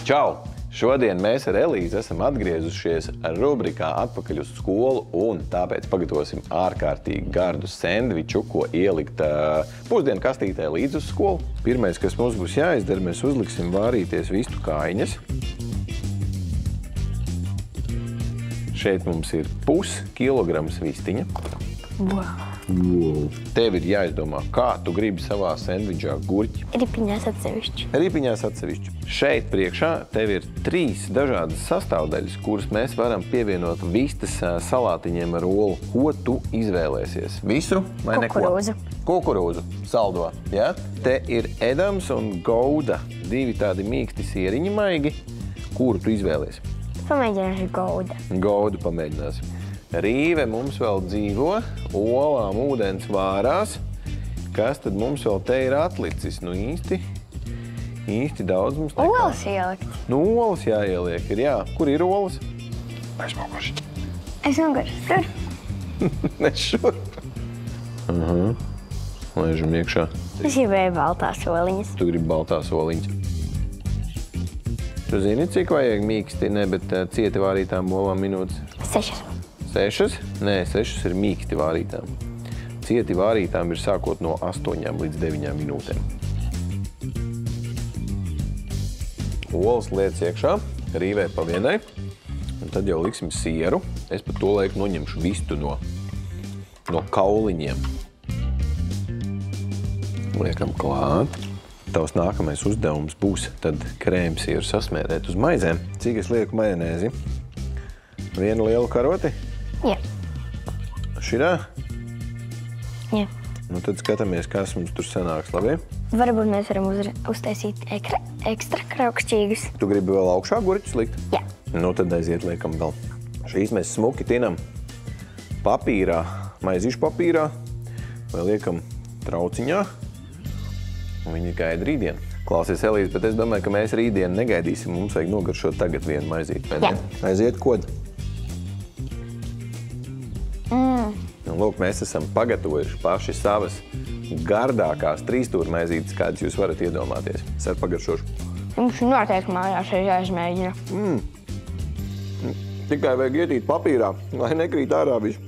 Čau! Šodien mēs ar Elīzi esam atgriezušies rubrikā Atpakaļ uz skolu, un tāpēc pagatavosim ārkārtīgi gardu sendviču, ko ielikt pusdienu kastītē līdz uz skolu. Pirmais, kas mums būs jāizdara, mēs uzliksim vārīties vistu kājiņas. Šeit mums ir puskilograms vistiņa. Wow. Tev ir jāizdomā, kā tu gribi savā sendvičā gurķi. Ripiņās atsevišķi. Ripiņās atsevišķi. Šeit priekšā tev ir 3 dažādas sastāvdaļas, kuras mēs varam pievienot vistas salātiņiem ar olu. Ko tu izvēlēsies? Visu vai neko? Kukurūzu. Kukurūzu saldo, ja? Te ir Edams un Gouda, 2 tādi mīksti sieriņi maigi. Kuru tu izvēlies? Pamēģināšu Gouda. Goudu pamēģināsim. Rīve mums vēl dzīvo, olām ūdens vārās. Kas tad mums vēl te ir atlicis? Nu īsti daudz mums nekā. Olas ielikt. Nu, olas jāieliek ir, jā. Kur ir olas? Aizmaukuši. Tur. Ne šur. Laižam iekšā. Es gribēju baltās oliņas. Tu gribi baltās oliņas. Tu zini, cik vajag mīksti, ne, bet cieti vārītām olām minūtes? 6. 6? Nē, 6 ir mīksti vārītām. Cieti vārītām ir sākot no 8 līdz 9 minūtēm. Olas liec iekšā, rīvē pa vienai, un tad jau liksim sieru. Es pa to laiku noņemšu vistu no kauliņiem. Liekam klāt. Tavs nākamais uzdevums būs tad krēmsieru sasmērēt uz maizēm. Cik es lieku majonēzi? 1 lielu karoti? Jā. Širā? Jā. Nu tad skatāmies, kas mums tur sanāks, labi? Varbūt mēs varam uztaisīt ekstra kraukšķīgus. Tu gribi vēl augšā gurķus likt? Jā. Nu tad aiziet liekam vēl. Šīs mēs smuki tinam papīrā, maizīšu papīrā, vai liekam trauciņā, un viņi gaida rītdien. Klausies, Elīze, bet es domāju, ka mēs rītdien negaidīsim, mums vajag nogaršot tagad vienu maizīti, vai ne? Jā. Aiziet kod. Un lūk, mēs esam pagatavojuši paši savas gardākās 3-stūra maizītes, kādas jūs varat iedomāties. Es ar pagaršošu. Mums noteikti mājās ir jāizmēģina. Tikai vajag ietīt papīrā, lai nekrīt ārā visu.